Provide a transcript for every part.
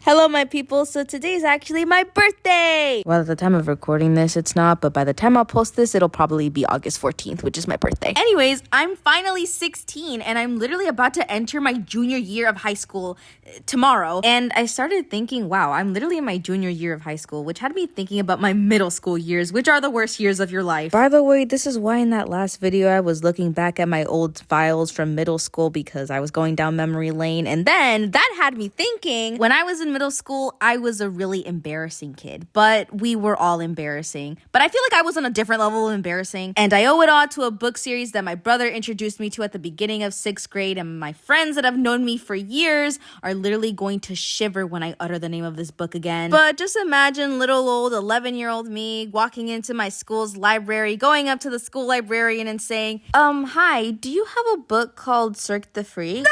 Hello, my people. So today's actually my birthday. Well, at the time of recording this, it's not, but by the time I'll post this, it'll probably be August 14th, which is my birthday. Anyways, I'm finally 16 and I'm literally about to enter my junior year of high school tomorrow. And I started thinking, wow, I'm literally in my junior year of high school, which had me thinking about my middle school years, which are the worst years of your life. By the way, this is why in that last video, I was looking back at my old files from middle school because I was going down memory lane. And then that had me thinking, when I was in middle school, I was a really embarrassing kid, but we were all embarrassing. But I feel like I was on a different level of embarrassing, and I owe it all to a book series that my brother introduced me to at the beginning of 6th grade, and my friends that have known me for years are literally going to shiver when I utter the name of this book again. But just imagine little old 11-year-old me walking into my school's library, going up to the school librarian and saying, hi, do you have a book called Cirque the Freak? No!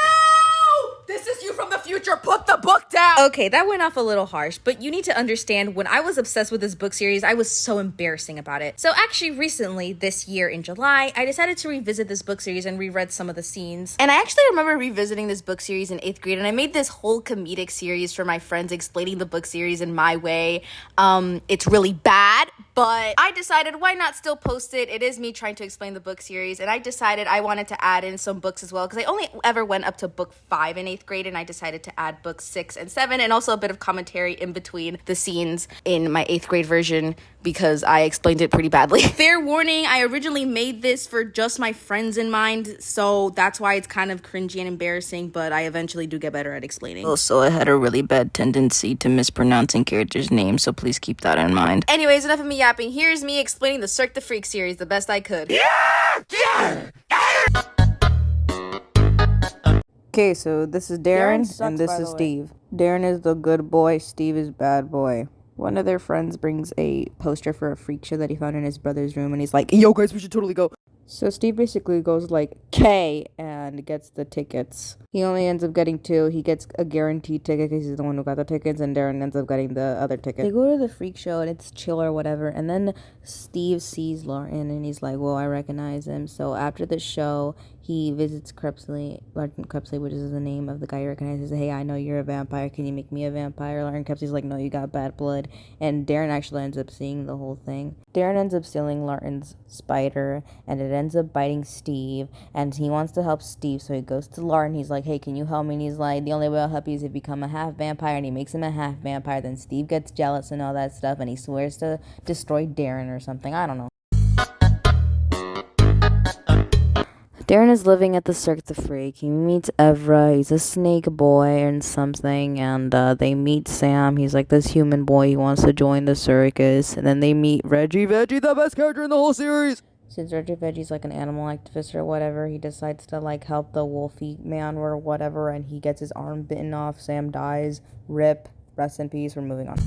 This is you from the future. Put the book down. Okay, that went off a little harsh, but you need to understand when I was obsessed with this book series, I was so embarrassing about it. So actually recently, this year in July, I decided to revisit this book series and reread some of the scenes. And I actually remember revisiting this book series in 8th grade, and I made this whole comedic series for my friends explaining the book series in my way. It's really bad, but I decided why not still post it. It is me trying to explain the book series, and I decided I wanted to add in some books as well, because I only ever went up to book 5 in 8th grade, and I decided to add books 6 and 7, and also a bit of commentary in between the scenes in my 8th grade version, because I explained it pretty badly. Fair warning, I originally made this for just my friends in mind, so that's why it's kind of cringy and embarrassing, but I eventually do get better at explaining. Also, I had a really bad tendency to mispronouncing characters' names, so please keep that in mind. Anyways, enough of me yapping. Here's me explaining the Cirque the Freak series the best I could. Okay, so this is Darren and this is Steve. Darren is the good boy, Steve is bad boy. One of their friends brings a poster for a freak show that he found in his brother's room, and he's like, yo guys, we should totally go. So Steve basically goes like, K, and gets the tickets. He only ends up getting 2. He gets a guaranteed ticket because he's the one who got the tickets, and Darren ends up getting the other ticket. They go to the freak show, and it's chill or whatever, and then Steve sees Lauren, and he's like, well, I recognize him. So after the show, he visits Larton Crepsley, which is the name of the guy he recognizes. Hey, I know you're a vampire. Can you make me a vampire? Larton Crepsley's like, no, you got bad blood. And Darren actually ends up seeing the whole thing. Darren ends up stealing Larton's spider, and it ends up biting Steve. And he wants to help Steve, so he goes to Larton. He's like, hey, can you help me? And he's like, the only way I'll help you is if you become a half vampire. And he makes him a half vampire. Then Steve gets jealous and all that stuff, and he swears to destroy Darren or something. I don't know. Darren is living at the Cirque the Freak. He meets Evra. He's a snake boy and something. And they meet Sam. He's like this human boy. He wants to join the circus. And then they meet Reggie. Veggie, the best character in the whole series. Since Reggie Veggie's like an animal activist or whatever, he decides to like help the wolfie man or whatever. And he gets his arm bitten off. Sam dies. Rip. Rest in peace. We're moving on.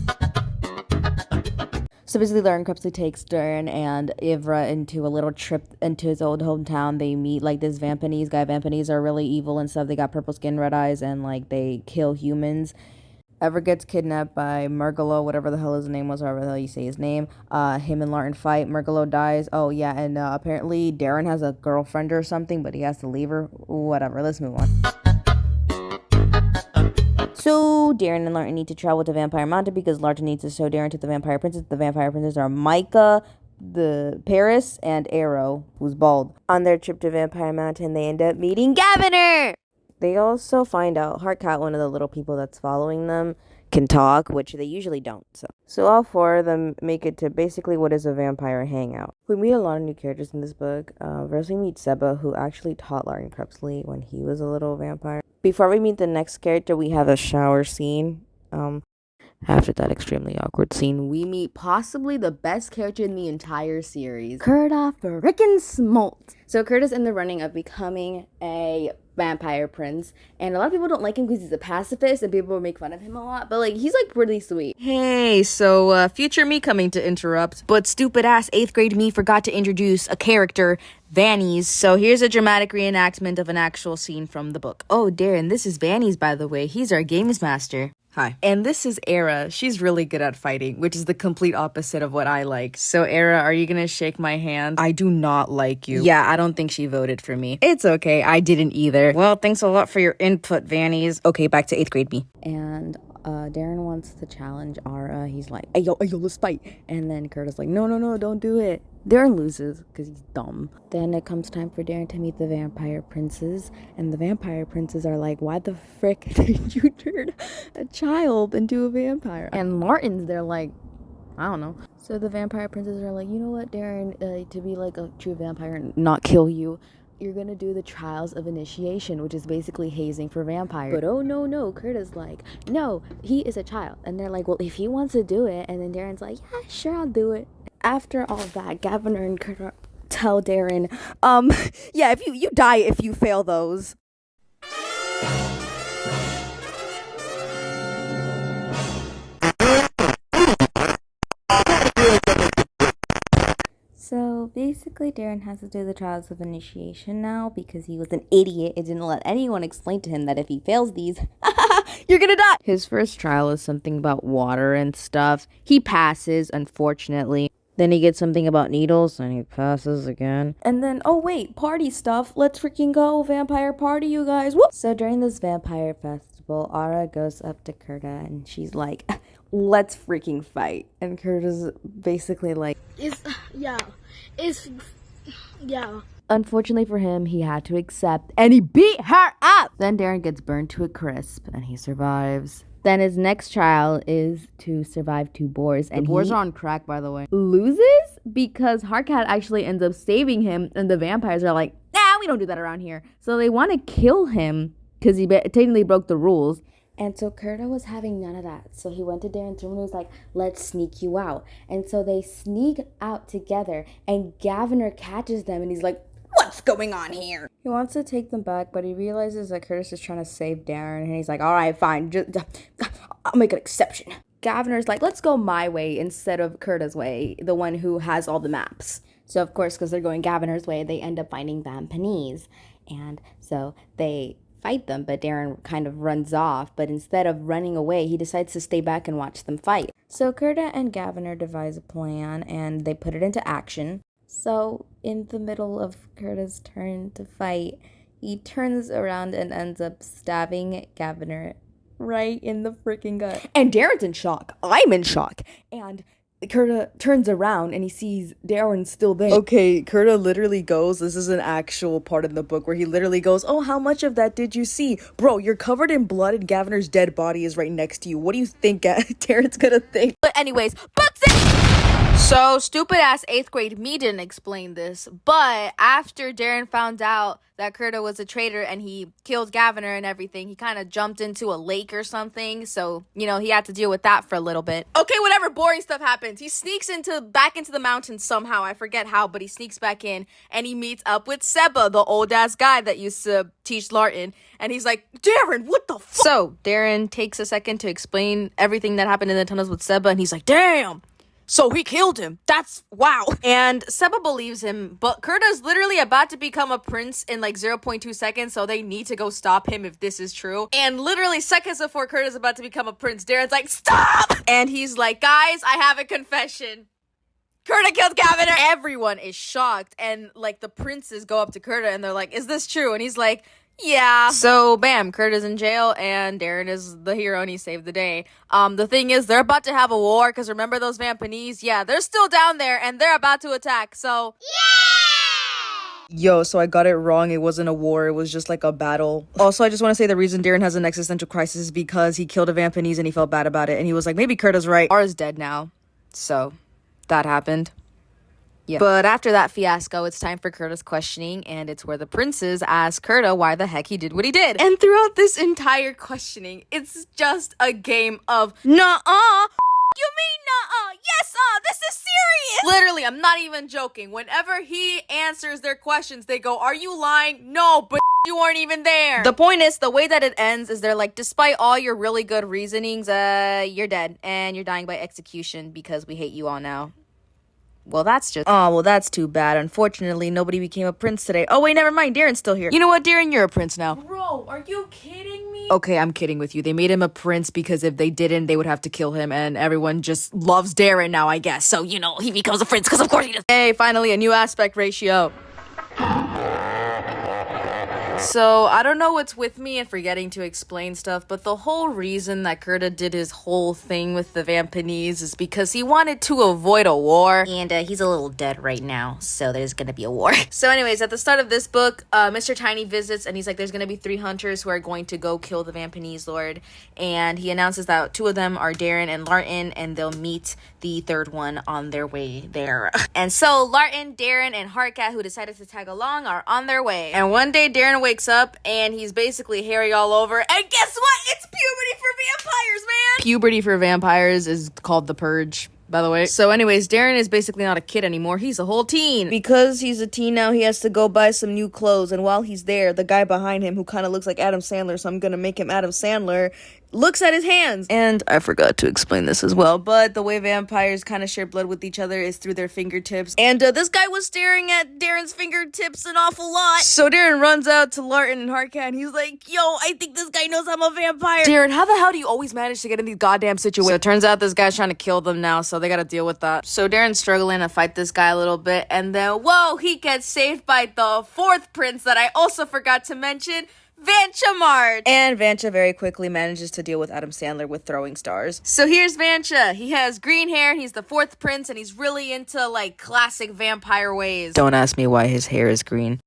So basically, Lauren Crepsley takes Darren and Ivra into a little trip into his old hometown. They meet, like, this Vampinese guy. Vampinese are really evil and stuff. They got purple skin, red eyes, and, like, they kill humans. Ever gets kidnapped by Murgalo, whatever the hell his name was, however the hell you say his name. Him and Lauren fight. Murgalo dies. Oh, yeah, and apparently Darren has a girlfriend or something, but he has to leave her. Whatever, let's move on. So, Darren and Larton need to travel to Vampire Mountain because Larton needs to show Darren to the Vampire Princess. The Vampire Princess are Micah, the Paris, and Arrow, who's bald. On their trip to Vampire Mountain, they end up meeting Governor! They also find out Heartcat, one of the little people that's following them, can talk, which they usually don't. So all 4 of them make it to basically what is a vampire hangout. We meet a lot of new characters in this book. First we meet Seba, who actually taught Larton Crepsley when he was a little vampire. Before we meet the next character, we have a shower scene. After that extremely awkward scene, we meet possibly the best character in the entire series, Curta frickin' Smolt. So Kurt is in the running of becoming a vampire prince, and a lot of people don't like him because he's a pacifist, and people make fun of him a lot, but like he's like pretty sweet. Hey, so future me coming to interrupt, but stupid ass 8th grade me forgot to introduce a character, Vannies. So here's a dramatic reenactment of an actual scene from the book. Oh, Darren, this is Vannies, by the way. He's our games master. Hi. And this is Era. She's really good at fighting, which is the complete opposite of what I like. So, Era, are you gonna shake my hand? I do not like you. Yeah, I don't think she voted for me. It's okay. I didn't either. Well, thanks a lot for your input, Vannies. Okay, back to 8th grade me. And Darren wants to challenge Ara. He's like, hey, yo, let's fight. And then Curtis like, no, don't do it. Darren loses because he's dumb. Then it comes time for Darren to meet the vampire princes. And the vampire princes are like, why the frick did you turn a child into a vampire? And Martin's, they're like, I don't know. So the vampire princes are like, you know what, Darren, to be like a true vampire and not kill you, you're gonna do the trials of initiation, which is basically hazing for vampires. But oh no, Curtis like, no, he is a child. And they're like, well, if he wants to do it, and then Darren's like, yeah, sure, I'll do it. After all that, Gaviner and Curtis tell Darren, yeah, if you die if you fail those. So basically Darren has to do the trials of initiation now because he was an idiot and didn't let anyone explain to him that if he fails these, you're gonna die. His first trial is something about water and stuff. He passes, unfortunately. Then he gets something about needles and he passes again. And then, oh wait, party stuff. Let's freaking go. Vampire party, you guys. Whoop! So during this vampire festival, Ara goes up to Curta and she's like, let's freaking fight. And Curta's basically like, yeah. Unfortunately for him, he had to accept and he beat her up. Then Darren gets burned to a crisp and he survives. Then his next trial is to survive 2 boars. And the boars are on crack, by the way. Loses because Hardcat actually ends up saving him. And the vampires are like, nah, we don't do that around here. So they want to kill him because he technically broke the rules. And so Curta was having none of that. So he went to Darren's room and was like, let's sneak you out. And so they sneak out together. And Gaviner catches them and he's like, what's going on here? He wants to take them back, but he realizes that Curtis is trying to save Darren. And he's like, all right, fine. I'll make an exception. Gaviner's like, let's go my way instead of Curta's way, the one who has all the maps. So, of course, because they're going Gaviner's way, they end up finding Vampanese. And so they fight them, but Darren kind of runs off. But instead of running away, he decides to stay back and watch them fight. So Curta and Gaviner devise a plan, and they put it into action. So in the middle of Curta's turn to fight, he turns around and ends up stabbing Gaviner right in the freaking gut. And Darren's in shock. I'm in shock. And Curta turns around and he sees Darren still there. Okay, Curta literally goes, this is an actual part in the book where he literally goes, oh, how much of that did you see? Bro, you're covered in blood and Gaviner's dead body is right next to you. What do you think Darren's gonna think? But anyways, so stupid ass 8th grade me didn't explain this, but after Darren found out that Curta was a traitor and he killed Gaviner and everything, he kind of jumped into a lake or something, so, you know, he had to deal with that for a little bit. Okay, whatever, boring stuff happens. He sneaks back into the mountains somehow, I forget how, but he sneaks back in, and he meets up with Seba, the old-ass guy that used to teach Larton, and he's like, Darren, what the fuck? So, Darren takes a second to explain everything that happened in the tunnels with Seba, and he's like, damn! So he killed him. That's wow. And Seba believes him, but Curta's literally about to become a prince in like 0.2 seconds, so they need to go stop him if this is true. And literally seconds before Curta's about to become a prince, Darren's like, stop! And he's like, guys, I have a confession. Curta killed Gaviner. Everyone is shocked, and like the princes go up to Curta and they're like, is this true? And he's like, yeah. So, bam, Curta's in jail, and Darren is the hero, and he saved the day. The thing is, they're about to have a war, because remember those Vampanese? Yeah, they're still down there, and they're about to attack, so... Yeah! Yo, so I got it wrong. It wasn't a war. It was just like a battle. Also, I just want to say the reason Darren has an existential crisis is because he killed a Vampanese, and he felt bad about it, and he was like, maybe Curta's right. Ara's dead now, so that happened. Yeah. But after that fiasco, it's time for Curta's questioning, and it's where the princes ask Curta why the heck he did what he did. And throughout this entire questioning, it's just a game of nuh-uh. You mean nuh-uh? Yes, this is serious. Literally, I'm not even joking. Whenever he answers their questions, they go, are you lying? No, but you weren't even there. The point is, the way that it ends is they're like, despite all your really good reasonings, you're dead, and you're dying by execution because we hate you all now. Well, that's too bad. Unfortunately, nobody became a prince today. Oh, wait, never mind. Darren's still here. You know what, Darren? You're a prince now. Bro, are you kidding me? Okay, I'm kidding with you. They made him a prince because if they didn't, they would have to kill him, and everyone just loves Darren now, I guess. So, you know, he becomes a prince because of course he does. Hey, finally, a new aspect ratio. So, I don't know what's with me and forgetting to explain stuff, but the whole reason that Kurta did his whole thing with the Vampanese is because he wanted to avoid a war. And he's a little dead right now, so there's gonna be a war. So anyways, at the start of this book, Mr. Tiny visits and he's like, there's gonna be 3 hunters who are going to go kill the Vampanese lord. And he announces that 2 of them are Darren and Larton, and they'll meet the 3rd one on their way there. And so Larton, Darren, and Heartcat, who decided to tag along, are on their way. And one day Darren wakes up and he's basically hairy all over. And guess what? It's puberty for vampires, man! Puberty for vampires is called the purge, by the way. So anyways, Darren is basically not a kid anymore. He's a whole teen. Because he's a teen now, he has to go buy some new clothes. And while he's there, the guy behind him, who kind of looks like Adam Sandler, so I'm gonna make him Adam Sandler, looks at his hands. And I forgot to explain this as well, but the way vampires kind of share blood with each other is through their fingertips. And this guy was staring at Darren's fingertips an awful lot. So Darren runs out to Larton and Heartcat, and he's like, yo, I think this guy knows I'm a vampire. Darren, how the hell do you always manage to get in these goddamn situations? So it turns out this guy's trying to kill them now, so they gotta deal with that. So Darren's struggling to fight this guy a little bit, and then, whoa, he gets saved by the 4th prince that I also forgot to mention, Vancha Mart. And Vancha very quickly manages to deal with Adam Sandler with throwing stars. So here's Vancha. He has green hair, he's the 4th prince, and he's really into, like, classic vampire ways. Don't ask me why his hair is green.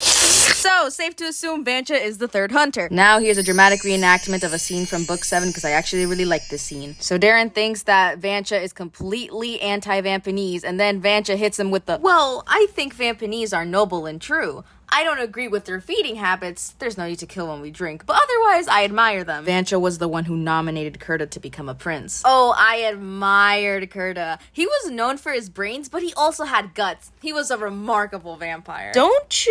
So, safe to assume Vancha is the 3rd hunter. Now, here's a dramatic reenactment of a scene from book 7, because I actually really like this scene. So, Darren thinks that Vancha is completely anti-Vampanese, and then Vancha hits him with the, well, I think Vampanese are noble and true. I don't agree with their feeding habits. There's no need to kill when we drink, but otherwise, I admire them. Vancha was the one who nominated Kurta to become a prince. Oh, I admired Kurta. He was known for his brains, but he also had guts. He was a remarkable vampire. Don't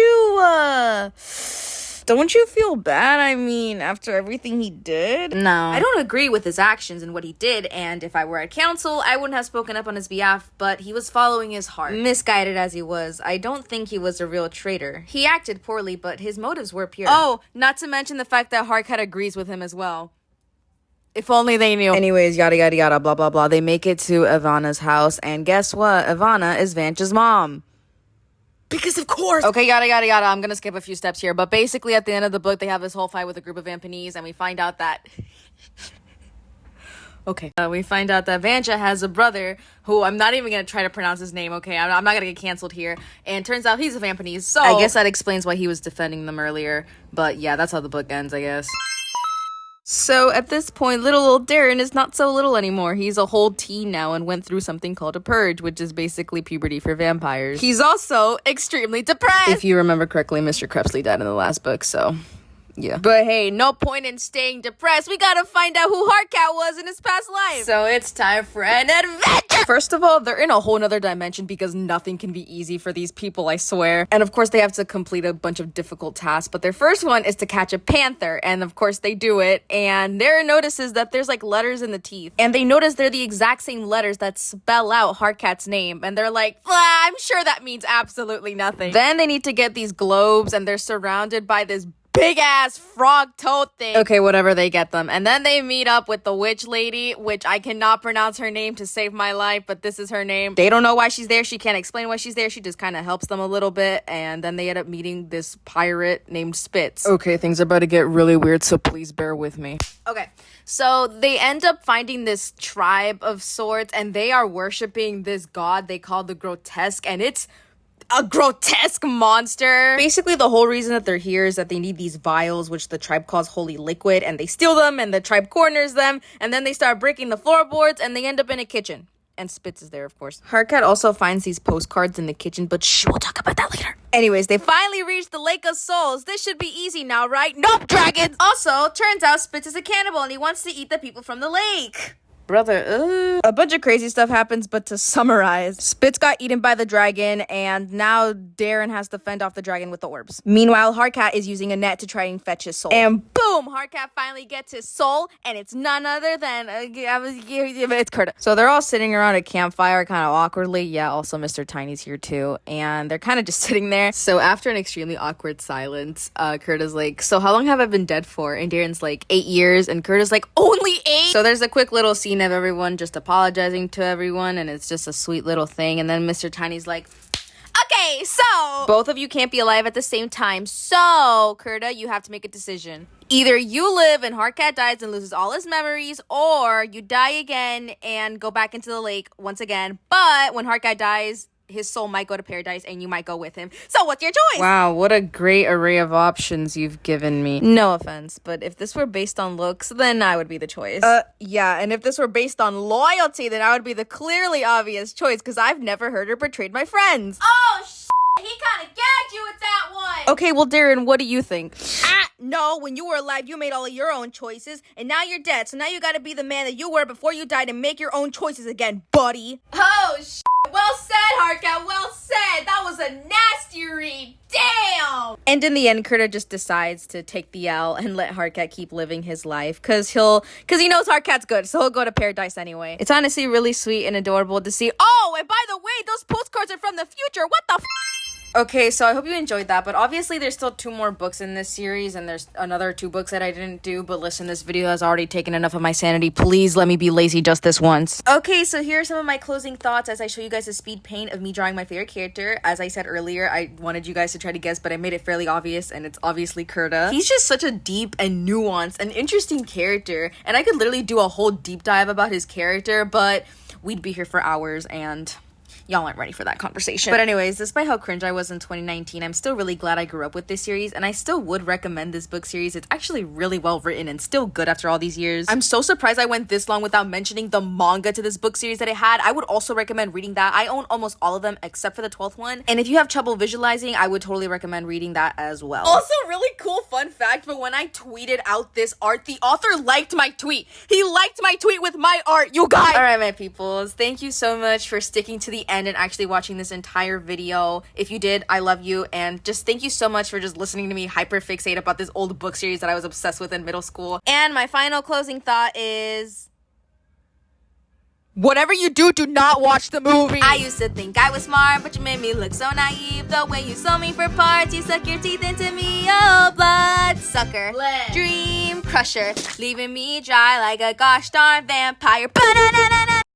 you feel bad? I mean, after everything he did? No. I don't agree with his actions and what he did, and if I were at council, I wouldn't have spoken up on his behalf, but he was following his heart. Misguided as he was, I don't think he was a real traitor. He acted poorly, but his motives were pure. Oh, not to mention the fact that Heartcat agrees with him as well. If only they knew. Anyways, yada yada yada, blah blah blah. They make it to Ivana's house, and guess what? Ivana is Vancha's mom. Because of course. Okay, yada, yada, yada. I'm going to skip a few steps here. But basically, at the end of the book, they have this whole fight with a group of Vampanese, and we find out that... okay. We find out that Vancha has a brother who I'm not even going to try to pronounce his name, okay? I'm not going to get canceled here. And turns out he's a Vampanese, so... I guess that explains why he was defending them earlier. But yeah, that's how the book ends, I guess. So at this point, little old Darren is not so little anymore. He's a whole teen now and went through something called a purge, which is basically puberty for vampires. He's also extremely depressed. If you remember correctly, Mr. Crepsley died in the last book, so... yeah. But hey, no point in staying depressed. We gotta find out who Heartcat was in his past life. So it's time for an adventure! First of all, they're in a whole nother dimension because nothing can be easy for these people, I swear. And of course, they have to complete a bunch of difficult tasks. But their first one is to catch a panther. And of course, they do it. And Darren notices that there's like letters in the teeth. And they notice they're the exact same letters that spell out Heartcat's name. And they're like, I'm sure that means absolutely nothing. Then they need to get these globes and they're surrounded by this big ass frog toad thing. Okay, whatever, they get them. And then they meet up with the witch lady, which I cannot pronounce her name to save my life, but this is her name. They don't know why she's there. She can't explain why she's there. She just kind of helps them a little bit. And then they end up meeting this pirate named Spitz. Okay, things are about to get really weird, so please bear with me. Okay, so they end up finding this tribe of sorts, and they are worshiping this god they call the Grotesque, and it's a grotesque monster. Basically, the whole reason that they're here is that they need these vials, which the tribe calls holy liquid, and they steal them, and the tribe corners them, and then they start breaking the floorboards, and they end up in a kitchen. And Spitz is there, of course. Heartcat also finds these postcards in the kitchen, but shh, we'll talk about that later. Anyways, they finally reach the Lake of Souls. This should be easy now, right? Nope, dragons! Also, turns out Spitz is a cannibal, and he wants to eat the people from the lake. Brother, a bunch of crazy stuff happens, but to summarize, Spitz got eaten by the dragon, and now Darren has to fend off the dragon with the orbs. Meanwhile, Heartcat is using a net to try and fetch his soul. And boom, Heartcat finally gets his soul, and it's none other than, it's Kurta. So they're all sitting around a campfire kind of awkwardly. Yeah, also Mr. Tiny's here too, and they're kind of just sitting there. So after an extremely awkward silence, Kurta's like, so how long have I been dead for? And Darren's like, 8 years, and Kurta's like, only 8? So there's a quick little scene of everyone just apologizing to everyone, and it's just a sweet little thing. And then Mr. Tiny's like, a Okay, so both of you can't be alive at the same time. So, Kurta, you have to make a decision. Either you live and Hardcat dies and loses all his memories, or you die again and go back into the lake once again. But when Hardcat dies, his soul might go to paradise and you might go with him. So what's your choice? Wow, what a great array of options you've given me. No offense, but if this were based on looks, then I would be the choice. Yeah, and if this were based on loyalty, then I would be the clearly obvious choice, because I've never hurt or betrayed my friends. Oh, he kind of gagged you with that one. Okay, well, Darren, what do you think? No, when you were alive, you made all of your own choices, and now you're dead, so now you gotta be the man that you were before you died and make your own choices again, buddy. Oh, well said, Hardcat, well said. That was a nasty read. Damn! And in the end, Kurta just decides to take the L and let Hardcat keep living his life, cause he knows Hardcat's good, so he'll go to paradise anyway. It's honestly really sweet and adorable to see. Oh, and by the way, those postcards are from the future. What the Okay, so I hope you enjoyed that, but obviously there's still 2 more books in this series, and there's another 2 books that I didn't do, but listen, this video has already taken enough of my sanity. Please let me be lazy just this once. Okay, so here are some of my closing thoughts as I show you guys a speed paint of me drawing my favorite character. As I said earlier, I wanted you guys to try to guess, but I made it fairly obvious, and it's obviously Kurta. He's just such a deep and nuanced and interesting character, and I could literally do a whole deep dive about his character, but we'd be here for hours, and y'all aren't ready for that conversation. But anyways, despite how cringe I was in 2019, I'm still really glad I grew up with this series, and I still would recommend this book series. It's actually really well written and still good after all these years. I'm so surprised I went this long without mentioning the manga to this book series that it had. I would also recommend reading that. I own almost all of them except for the 12th one, and if you have trouble visualizing, I would totally recommend reading that as well. Also, really cool fun fact, but when I tweeted out this art, the author liked my tweet. He liked my tweet with my art, you guys! Alright, my peoples, thank you so much for sticking to the end and actually watching this entire video. If you did, I love you, and just thank you so much for just listening to me hyperfixate about this old book series that I was obsessed with in middle school. And my final closing thought is, whatever you do, do not watch the movie. I used to think I was smart, but you made me look so naive. The way you sold me for parts, you suck your teeth into me. Oh, blood sucker, dream crusher, leaving me dry like a gosh darn vampire. Ba-da-da-da.